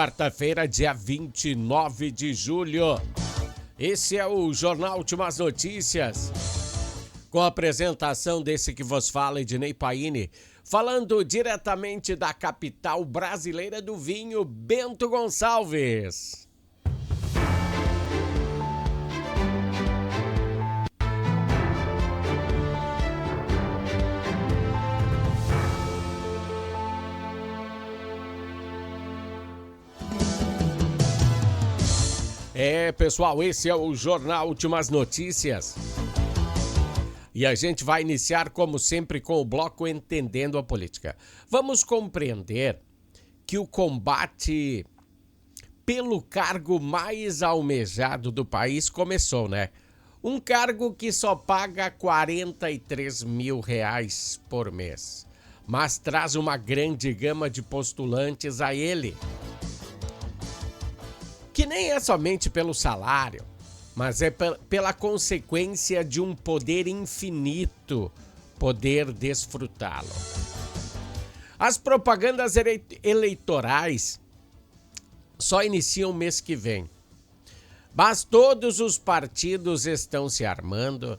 Quarta-feira, dia 29 de julho. Esse é o Jornal Últimas Notícias, com a apresentação desse que vos fala, Ednei Paini, falando diretamente da capital brasileira do vinho, Bento Gonçalves. Pessoal, esse é o Jornal Últimas Notícias. E a gente vai iniciar, como sempre, com o bloco Entendendo a Política. Vamos compreender que o combate pelo cargo mais almejado do país começou, né? Um cargo que só paga R$43 mil por mês, mas traz uma grande gama de postulantes a ele. Que nem é somente pelo salário, mas é pela consequência de um poder infinito, poder desfrutá-lo. As propagandas eleitorais só iniciam mês que vem, mas todos os partidos estão se armando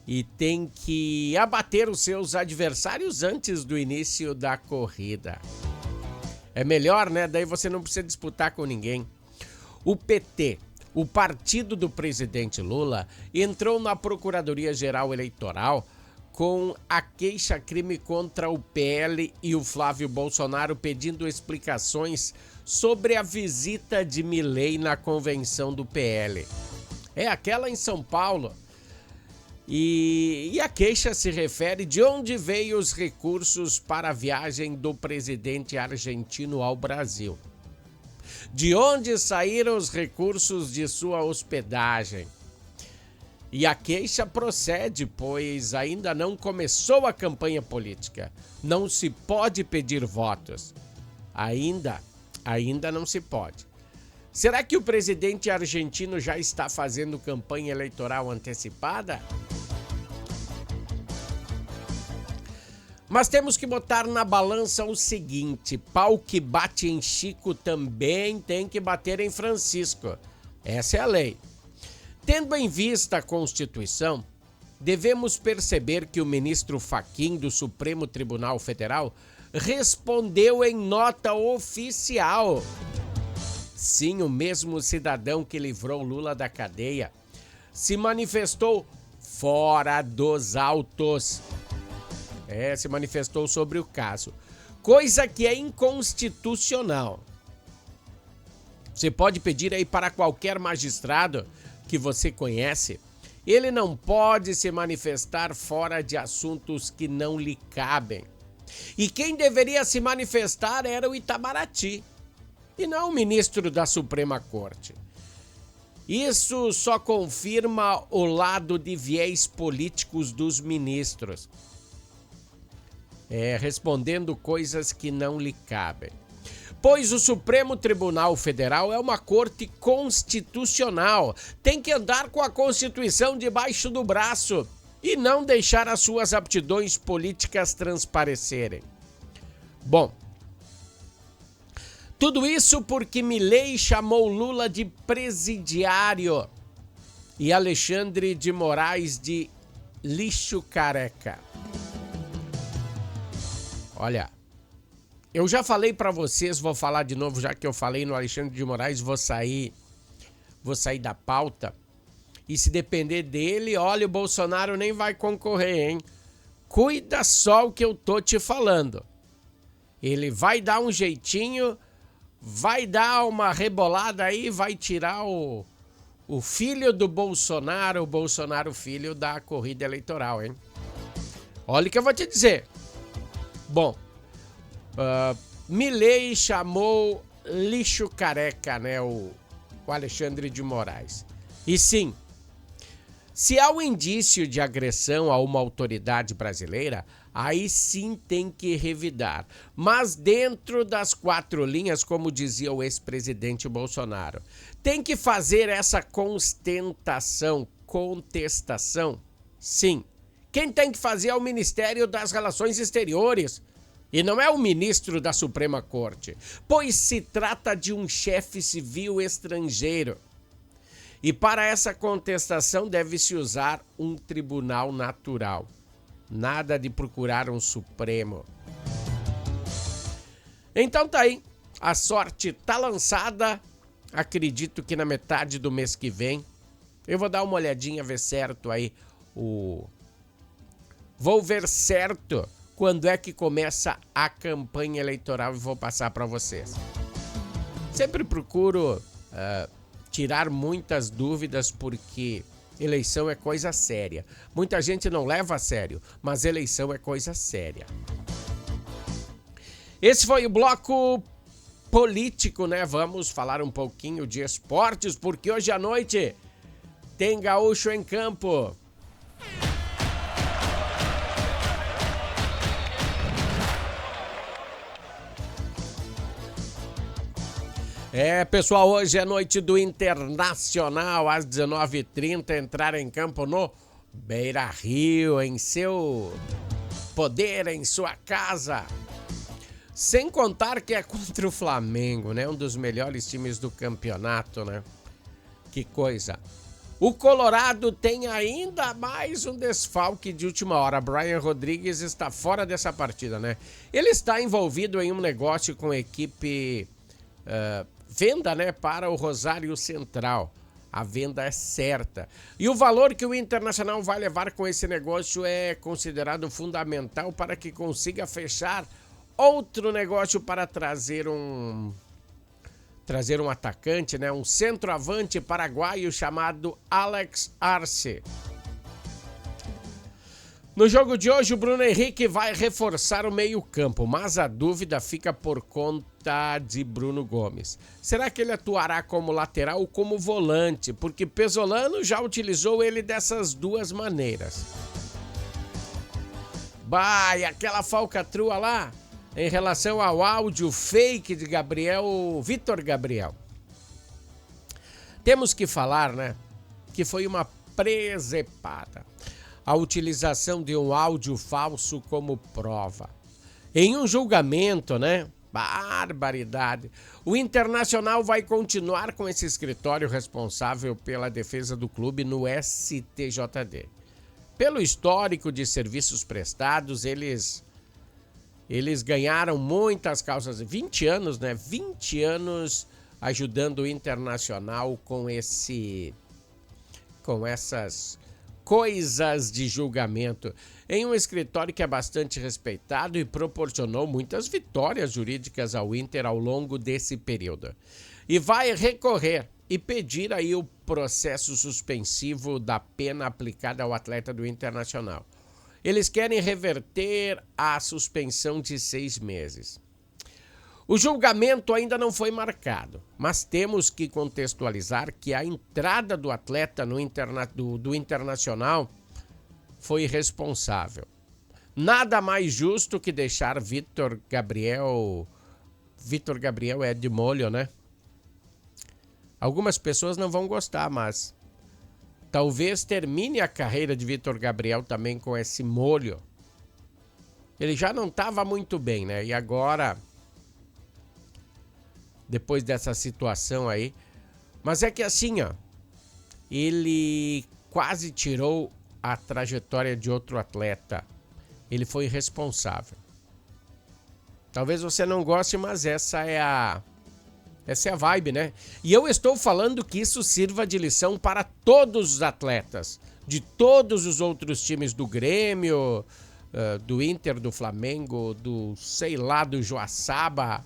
e têm que abater os seus adversários antes do início da corrida. É melhor, né? Daí você não precisa disputar com ninguém. O PT, o partido do presidente Lula, entrou na Procuradoria-Geral Eleitoral com a queixa-crime contra o PL e o Flávio Bolsonaro, pedindo explicações sobre a visita de Milei na convenção do PL. É aquela em São Paulo. E a queixa se refere de onde veio os recursos para a viagem do presidente argentino ao Brasil. De onde saíram os recursos de sua hospedagem? E a queixa procede, pois ainda não começou a campanha política. Não se pode pedir votos. Ainda não se pode. Será que o presidente argentino já está fazendo campanha eleitoral antecipada? Mas temos que botar na balança o seguinte: pau que bate em Chico também tem que bater em Francisco. Essa é a lei. Tendo em vista a Constituição, devemos perceber que o ministro Fachin do Supremo Tribunal Federal respondeu em nota oficial. Sim, o mesmo cidadão que livrou Lula da cadeia se manifestou fora dos autos. Se manifestou sobre o caso, coisa que é inconstitucional. Você pode pedir aí para qualquer magistrado que você conhece, ele não pode se manifestar fora de assuntos que não lhe cabem. E quem deveria se manifestar era o Itamaraty, e não o ministro da Suprema Corte. Isso só confirma o lado de viés políticos dos ministros. Respondendo coisas que não lhe cabem. Pois o Supremo Tribunal Federal é uma corte constitucional. Tem que andar com a Constituição debaixo do braço e não deixar as suas aptidões políticas transparecerem. Bom, tudo isso porque Milei chamou Lula de presidiário e Alexandre de Moraes de lixo careca. Olha, eu já falei pra vocês, vou falar de novo, já que eu falei no Alexandre de Moraes, vou sair da pauta. E se depender dele, olha, o Bolsonaro nem vai concorrer, hein? Cuida só o que eu tô te falando. Ele vai dar um jeitinho, vai dar uma rebolada aí, vai tirar o filho do Bolsonaro, o Bolsonaro filho da corrida eleitoral, hein? Olha o que eu vou te dizer. Bom, Milei chamou lixo careca, né, o Alexandre de Moraes. E sim, se há um indício de agressão a uma autoridade brasileira, aí sim tem que revidar. Mas dentro das quatro linhas, como dizia o ex-presidente Bolsonaro, tem que fazer essa contestação, sim. Quem tem que fazer é o Ministério das Relações Exteriores. E não é o ministro da Suprema Corte, pois se trata de um chefe civil estrangeiro. E para essa contestação deve-se usar um tribunal natural. Nada de procurar um Supremo. Então tá aí, a sorte tá lançada. Acredito que na metade do mês que vem eu vou dar uma olhadinha, ver certo aí Vou ver certo quando é que começa a campanha eleitoral e vou passar para vocês. Sempre procuro tirar muitas dúvidas porque eleição é coisa séria. Muita gente não leva a sério, mas eleição é coisa séria. Esse foi o bloco político, né? Vamos falar um pouquinho de esportes, porque hoje à noite tem Gaúcho em campo. Pessoal, hoje é noite do Internacional, às 19h30, entrar em campo no Beira-Rio, em seu poder, em sua casa. Sem contar que é contra o Flamengo, né? Um dos melhores times do campeonato, né? Que coisa. O Colorado tem ainda mais um desfalque de última hora. Brian Rodrigues está fora dessa partida, né? Ele está envolvido em um negócio com a equipe venda, né? Para o Rosário Central. A venda é certa. E o valor que o Internacional vai levar com esse negócio é considerado fundamental para que consiga fechar outro negócio para trazer um atacante, né? Um centroavante paraguaio chamado Alex Arce. No jogo de hoje, o Bruno Henrique vai reforçar o meio-campo, mas a dúvida fica por conta de Bruno Gomes. Será que ele atuará como lateral ou como volante? Porque Pesolano já utilizou ele dessas duas maneiras. Vai, aquela falcatrua lá em relação ao áudio fake de Vitor Gabriel. Temos que falar, né, que foi uma presepada a utilização de um áudio falso como prova. Em um julgamento, né, barbaridade. O Internacional vai continuar com esse escritório responsável pela defesa do clube no STJD. Pelo histórico de serviços prestados, eles ganharam muitas causas, 20 anos, né? 20 anos ajudando o Internacional com essas coisas de julgamento em um escritório que é bastante respeitado e proporcionou muitas vitórias jurídicas ao Inter ao longo desse período. E vai recorrer e pedir aí o processo suspensivo da pena aplicada ao atleta do Internacional. Eles querem reverter a suspensão de 6 meses. O julgamento ainda não foi marcado, mas temos que contextualizar que a entrada do atleta no do Internacional foi responsável. Nada mais justo que deixar Vitor Gabriel é de molho, né? Algumas pessoas não vão gostar, mas talvez termine a carreira de Vitor Gabriel também com esse molho. Ele já não estava muito bem, né? E agora, depois dessa situação aí, mas é que assim, ó, ele quase tirou a trajetória de outro atleta. Ele foi responsável. Talvez você não goste, mas essa é a vibe, né? E eu estou falando que isso sirva de lição para todos os atletas, de todos os outros times do Grêmio, do Inter, do Flamengo, do Joaçaba,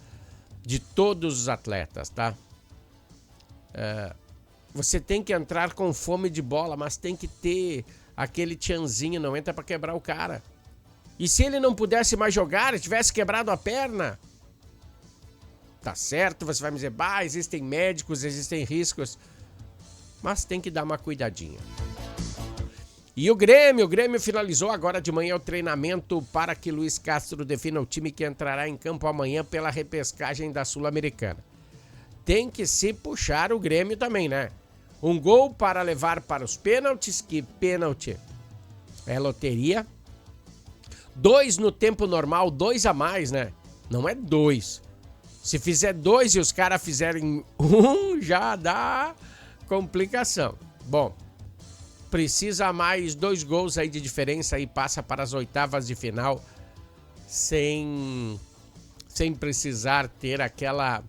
de todos os atletas, tá? Você tem que entrar com fome de bola, mas tem que ter aquele tchanzinho, não entra pra quebrar o cara. E se ele não pudesse mais jogar, tivesse quebrado a perna, tá certo, você vai me dizer, existem médicos, existem riscos, mas tem que dar uma cuidadinha. E o Grêmio finalizou agora de manhã o treinamento para que Luiz Castro defina o time que entrará em campo amanhã pela repescagem da Sul-Americana. Tem que se puxar o Grêmio também, né? Um gol para levar para os pênaltis, que pênalti é loteria. 2 no tempo normal, 2 a mais, né? Não é 2. Se fizer 2 e os caras fizerem 1, já dá complicação. Bom, precisa mais 2 gols aí de diferença e passa para as oitavas de final sem precisar ter aquela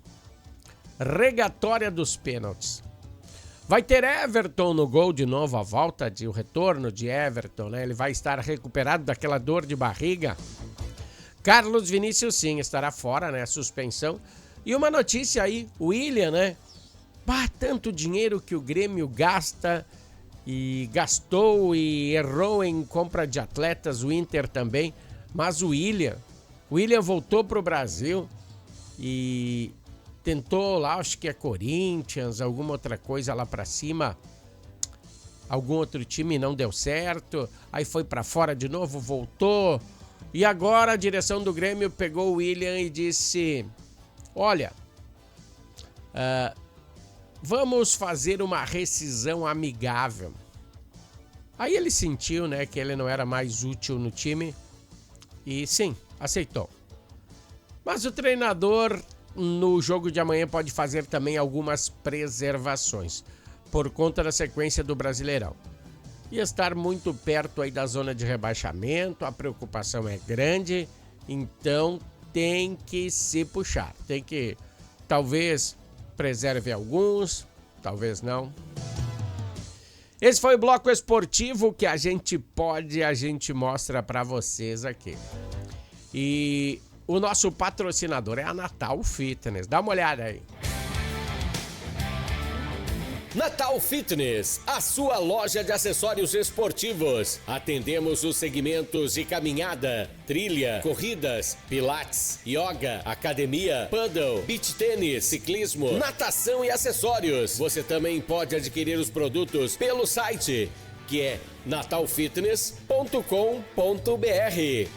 regatória dos pênaltis. Vai ter Everton no gol de novo, a volta o retorno de Everton, né? Ele vai estar recuperado daquela dor de barriga. Carlos Vinícius, sim, estará fora, né? Suspensão. E uma notícia aí, o William, né? Tanto dinheiro que o Grêmio gasta e gastou e errou em compra de atletas, o Inter também. Mas o William voltou pro Brasil e tentou lá, acho que é Corinthians, alguma outra coisa lá pra cima. Algum outro time não deu certo. Aí foi pra fora de novo, voltou. E agora a direção do Grêmio pegou o William e disse: olha, vamos fazer uma rescisão amigável. Aí ele sentiu, né, que ele não era mais útil no time e sim, aceitou. Mas o treinador no jogo de amanhã pode fazer também algumas preservações por conta da sequência do Brasileirão. E estar muito perto aí da zona de rebaixamento, a preocupação é grande, então tem que se puxar. Tem que, talvez, preserve alguns, talvez não. Esse foi o bloco esportivo que a gente mostra para vocês aqui. E o nosso patrocinador é a Natal Fitness. Dá uma olhada aí. Natal Fitness, a sua loja de acessórios esportivos. Atendemos os segmentos de caminhada, trilha, corridas, pilates, yoga, academia, paddle, beach tênis, ciclismo, natação e acessórios. Você também pode adquirir os produtos pelo site, que é natalfitness.com.br.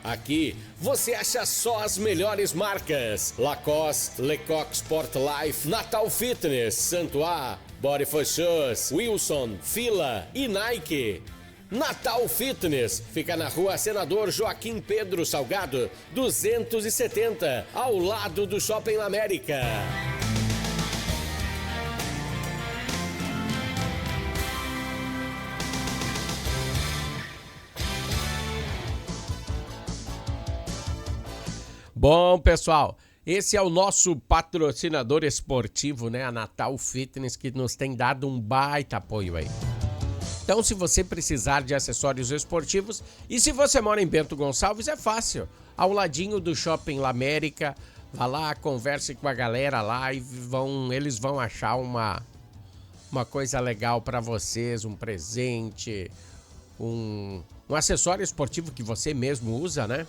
Aqui você acha só as melhores marcas: Lacoste, Lecoq Sport Life, Natal Fitness, Santois, Body for Shoes, Wilson, Fila e Nike. Natal Fitness fica na rua Senador Joaquim Pedro Salgado, 270, ao lado do Shopping América. Bom, pessoal, esse é o nosso patrocinador esportivo, né? A Natal Fitness, que nos tem dado um baita apoio aí. Então, se você precisar de acessórios esportivos, e se você mora em Bento Gonçalves, é fácil. Ao ladinho do Shopping La América, vá lá, converse com a galera lá e eles vão achar uma coisa legal para vocês, um presente, um acessório esportivo que você mesmo usa, né?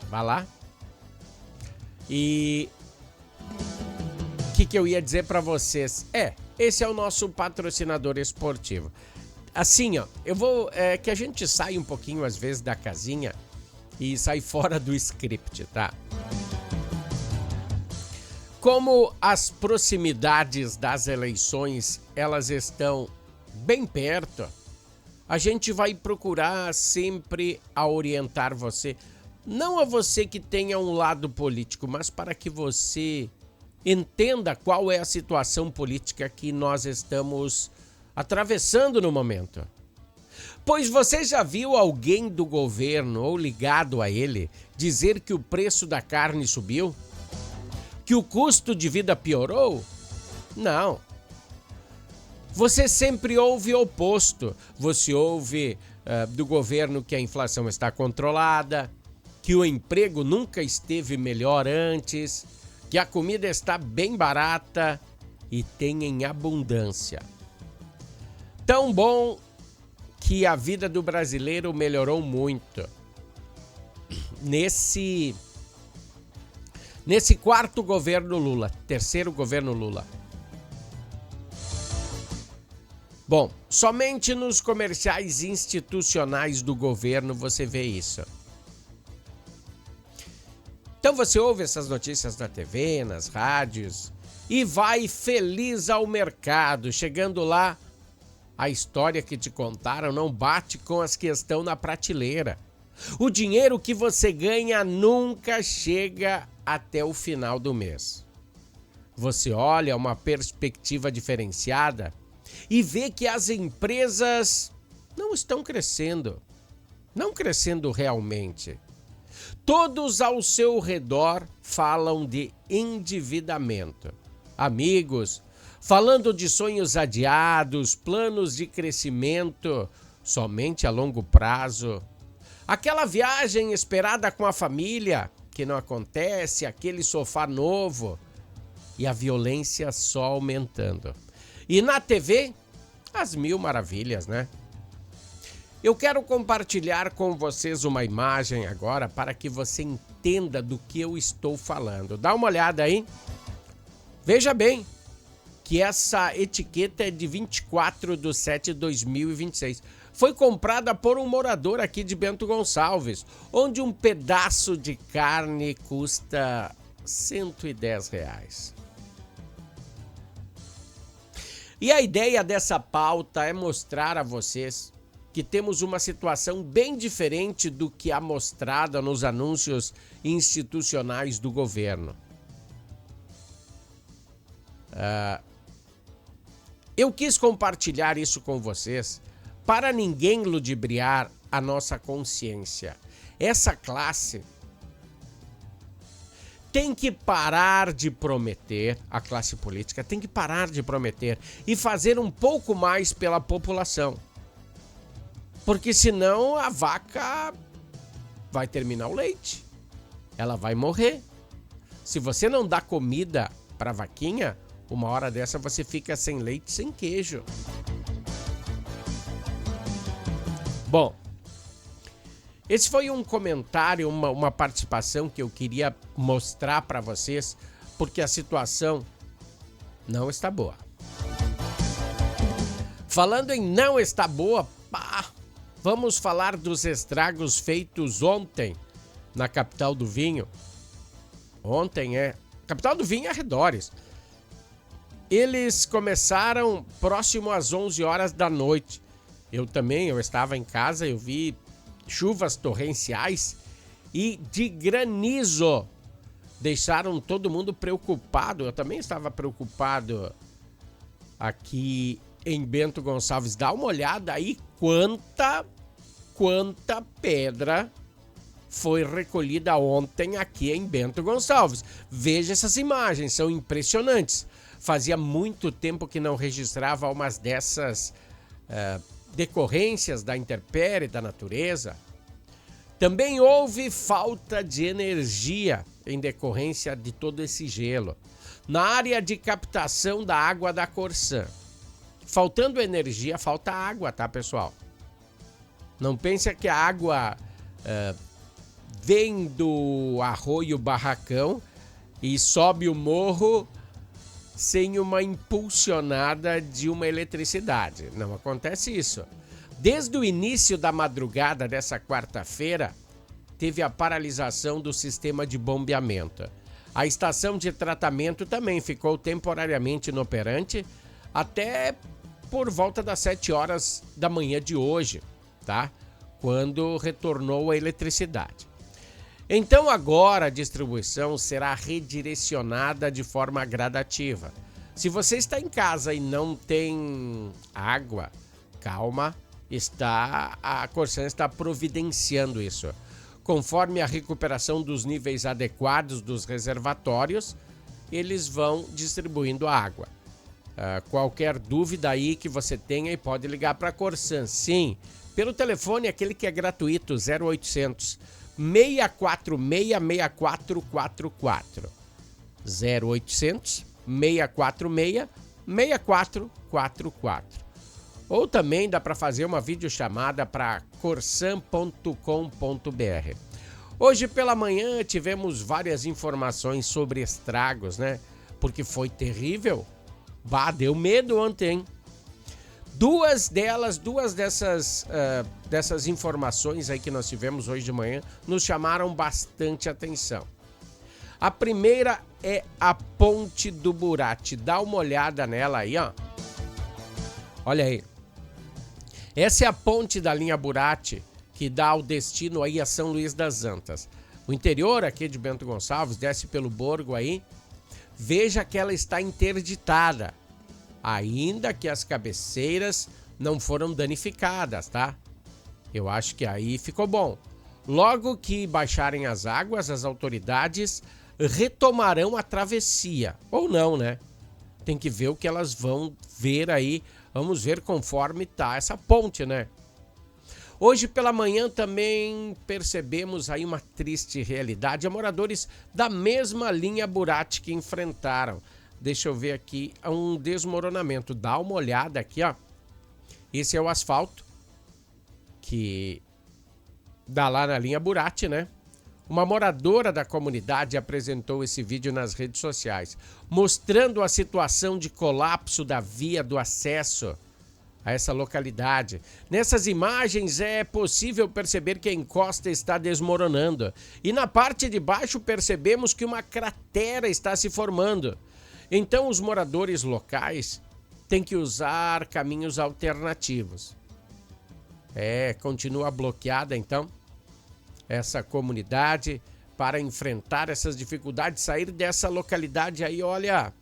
Vá lá. E o que eu ia dizer para vocês? Esse é o nosso patrocinador esportivo. Assim, ó, eu vou... que a gente sai um pouquinho, às vezes, da casinha e sai fora do script, tá? Como as proximidades das eleições, elas estão bem perto, a gente vai procurar sempre a orientar você. Não a você que tenha um lado político, mas para que você entenda qual é a situação política que nós estamos atravessando no momento. Pois você já viu alguém do governo ou ligado a ele dizer que o preço da carne subiu? Que o custo de vida piorou? Não. Você sempre ouve o oposto. Você ouve do governo que a inflação está controlada, que o emprego nunca esteve melhor antes, que a comida está bem barata e tem em abundância. Tão bom que a vida do brasileiro melhorou muito. Nesse quarto governo Lula, terceiro governo Lula. Bom, somente nos comerciais institucionais do governo você vê isso. Então você ouve essas notícias na TV, nas rádios e vai feliz ao mercado. Chegando lá, a história que te contaram não bate com as que estão na prateleira. O dinheiro que você ganha nunca chega até o final do mês. Você olha uma perspectiva diferenciada e vê que as empresas não estão crescendo. Não crescendo realmente. Todos ao seu redor falam de endividamento. Amigos, falando de sonhos adiados, planos de crescimento somente a longo prazo. Aquela viagem esperada com a família que não acontece, aquele sofá novo e a violência só aumentando. E na TV, as mil maravilhas, né? Eu quero compartilhar com vocês uma imagem agora para que você entenda do que eu estou falando. Dá uma olhada aí. Veja bem que essa etiqueta é de 24/7/2026. Foi comprada por um morador aqui de Bento Gonçalves, onde um pedaço de carne custa R$110. E a ideia dessa pauta é mostrar a vocês que temos uma situação bem diferente do que é mostrada nos anúncios institucionais do governo. Eu quis compartilhar isso com vocês para ninguém ludibriar a nossa consciência. Essa classe tem que parar de prometer, a classe política tem que parar de prometer e fazer um pouco mais pela população. Porque senão a vaca vai terminar o leite. Ela vai morrer. Se você não dá comida para a vaquinha, uma hora dessa você fica sem leite, sem queijo. Bom, esse foi um comentário, uma participação que eu queria mostrar para vocês, porque a situação não está boa. Falando em não está boa, vamos falar dos estragos feitos ontem na capital do vinho. Capital do vinho e arredores. Eles começaram próximo às 11 horas da noite. Eu estava em casa, eu vi chuvas torrenciais e de granizo. Deixaram todo mundo preocupado. Eu também estava preocupado aqui em Bento Gonçalves. Dá uma olhada aí quanta pedra foi recolhida ontem aqui em Bento Gonçalves. Veja essas imagens, são impressionantes. Fazia muito tempo que não registrava umas dessas decorrências da intempérie, da natureza. Também houve falta de energia em decorrência de todo esse gelo. Na área de captação da água da Corsã. Faltando energia, falta água, tá, pessoal? Não pense que a água vem do Arroio Barracão e sobe o morro sem uma impulsionada de uma eletricidade. Não acontece isso. Desde o início da madrugada dessa quarta-feira, teve a paralisação do sistema de bombeamento. A estação de tratamento também ficou temporariamente inoperante até por volta das 7 horas da manhã de hoje, tá? Quando retornou a eletricidade. Então agora a distribuição será redirecionada de forma gradativa. Se você está em casa e não tem água, calma, a Corsã está providenciando isso. Conforme a recuperação dos níveis adequados dos reservatórios, eles vão distribuindo a água. Qualquer dúvida aí que você tenha, pode ligar para a Corsã. Sim, pelo telefone, aquele que é gratuito, 0800 646 6444. 0800 646 6444. Ou também dá para fazer uma videochamada para corsan.com.br. Hoje pela manhã tivemos várias informações sobre estragos, né? Porque foi terrível. Deu medo ontem. Duas dessas informações aí que nós tivemos hoje de manhã nos chamaram bastante atenção. A primeira é a Ponte do Burati. Dá uma olhada nela aí, ó. Olha aí. Essa é a ponte da linha Burati, que dá o destino aí a São Luís das Antas. O interior aqui de Bento Gonçalves, desce pelo Borgo aí, veja que ela está interditada, ainda que as cabeceiras não foram danificadas, tá? Eu acho que aí ficou bom. Logo que baixarem as águas, as autoridades retomarão a travessia, ou não, né? Tem que ver o que elas vão ver aí, vamos ver conforme tá essa ponte, né? Hoje pela manhã também percebemos aí uma triste realidade. Há moradores da mesma linha Burati que enfrentaram. Deixa eu ver aqui, um desmoronamento. Dá uma olhada aqui, ó. Esse é o asfalto que dá lá na linha Burati, né? Uma moradora da comunidade apresentou esse vídeo nas redes sociais, mostrando a situação de colapso da via do acesso a essa localidade. Nessas imagens é possível perceber que a encosta está desmoronando e na parte de baixo percebemos que uma cratera está se formando. Então os moradores locais têm que usar caminhos alternativos. Continua bloqueada então essa comunidade para enfrentar essas dificuldades, sair dessa localidade aí, olha,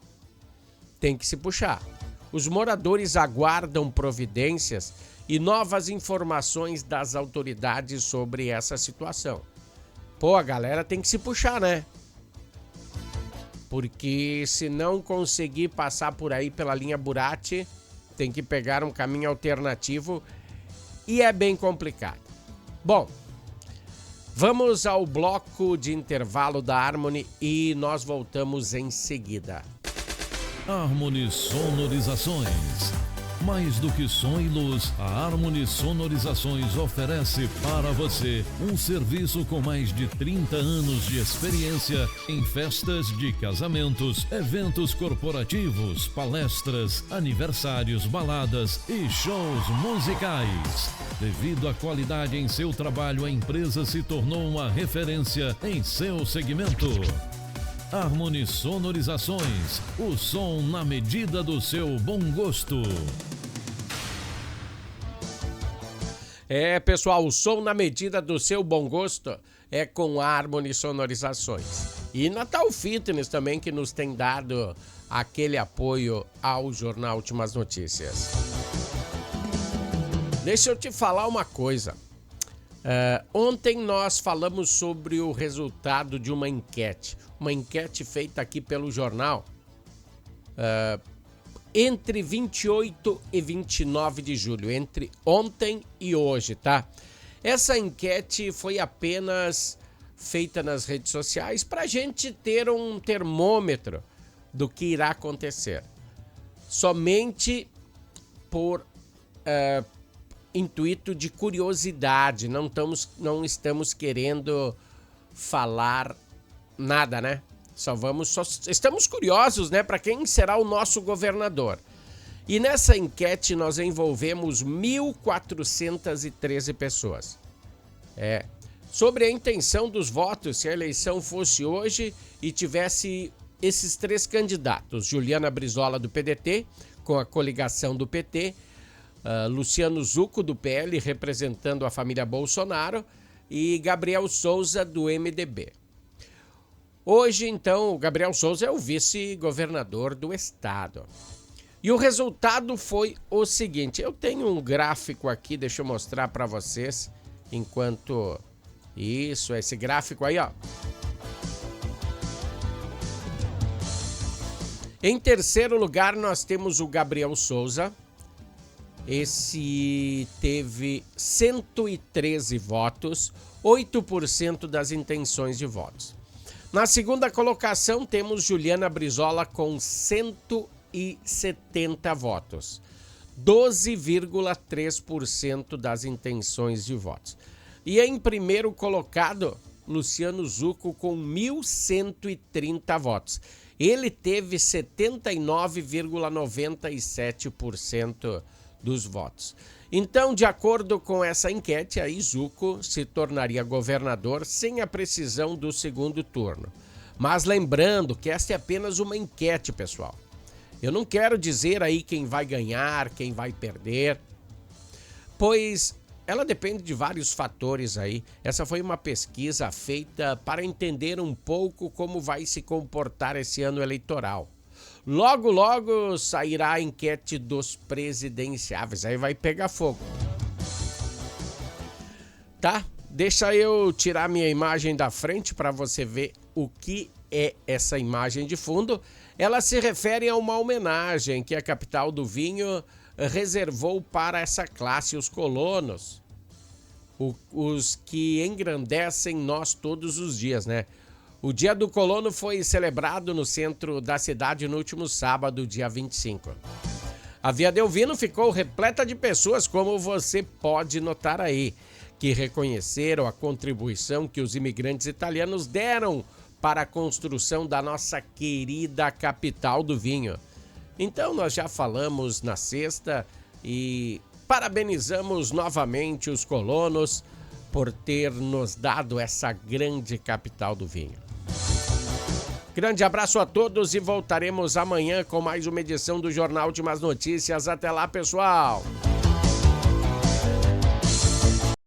tem que se puxar. Os moradores aguardam providências e novas informações das autoridades sobre essa situação. Pô, a galera tem que se puxar, né? Porque se não conseguir passar por aí pela linha Burati, tem que pegar um caminho alternativo e é bem complicado. Bom, vamos ao bloco de intervalo da Harmony e nós voltamos em seguida. Harmony Sonorizações. Mais do que som e luz, a Harmony Sonorizações oferece para você um serviço com mais de 30 anos de experiência em festas de casamentos, eventos corporativos, palestras, aniversários, baladas e shows musicais. Devido à qualidade em seu trabalho, a empresa se tornou uma referência em seu segmento. Harmony Sonorizações, o som na medida do seu bom gosto. Pessoal, o som na medida do seu bom gosto é com Harmony Sonorizações. E Natal Fitness também, que nos tem dado aquele apoio ao Jornal Últimas Notícias. Deixa eu te falar uma coisa. Ontem nós falamos sobre o resultado de uma enquete feita aqui pelo jornal entre 28 e 29 de julho, entre ontem e hoje, tá? Essa enquete foi apenas feita nas redes sociais para a gente ter um termômetro do que irá acontecer. Somente por intuito de curiosidade, não estamos querendo falar nada, né? Estamos curiosos, né, para quem será o nosso governador. E nessa enquete nós envolvemos 1.413 pessoas. Sobre a intenção dos votos, se a eleição fosse hoje e tivesse esses três candidatos: Juliana Brizola do PDT, com a coligação do PT, Luciano Zucco do PL, representando a família Bolsonaro, e Gabriel Souza do MDB. Hoje, então, o Gabriel Souza é o vice-governador do estado. E o resultado foi o seguinte: eu tenho um gráfico aqui, deixa eu mostrar para vocês, enquanto... Isso, esse gráfico aí, ó. Em terceiro lugar, nós temos o Gabriel Souza. Esse teve 113 votos, 8% das intenções de votos. Na segunda colocação, temos Juliana Brizola com 170 votos, 12,3% das intenções de votos. E em primeiro colocado, Luciano Zucco com 1.130 votos. Ele teve 79,97% dos votos. Então, de acordo com essa enquete, aí Zucco se tornaria governador sem a precisão do segundo turno. Mas lembrando que esta é apenas uma enquete, pessoal. Eu não quero dizer aí quem vai ganhar, quem vai perder, pois ela depende de vários fatores aí. Essa foi uma pesquisa feita para entender um pouco como vai se comportar esse ano eleitoral. Logo, logo sairá a enquete dos presidenciáveis, aí vai pegar fogo. Tá? Deixa eu tirar minha imagem da frente para você ver o que é essa imagem de fundo. Ela se refere a uma homenagem que a capital do vinho reservou para essa classe, os colonos, os que engrandecem nós todos os dias, né? O Dia do Colono foi celebrado no centro da cidade no último sábado, dia 25. A Via Delvino ficou repleta de pessoas, como você pode notar aí, que reconheceram a contribuição que os imigrantes italianos deram para a construção da nossa querida capital do vinho. Então nós já falamos na sexta e parabenizamos novamente os colonos por ter nos dado essa grande capital do vinho. Grande abraço a todos e voltaremos amanhã com mais uma edição do Jornal Últimas Notícias. Até lá, pessoal!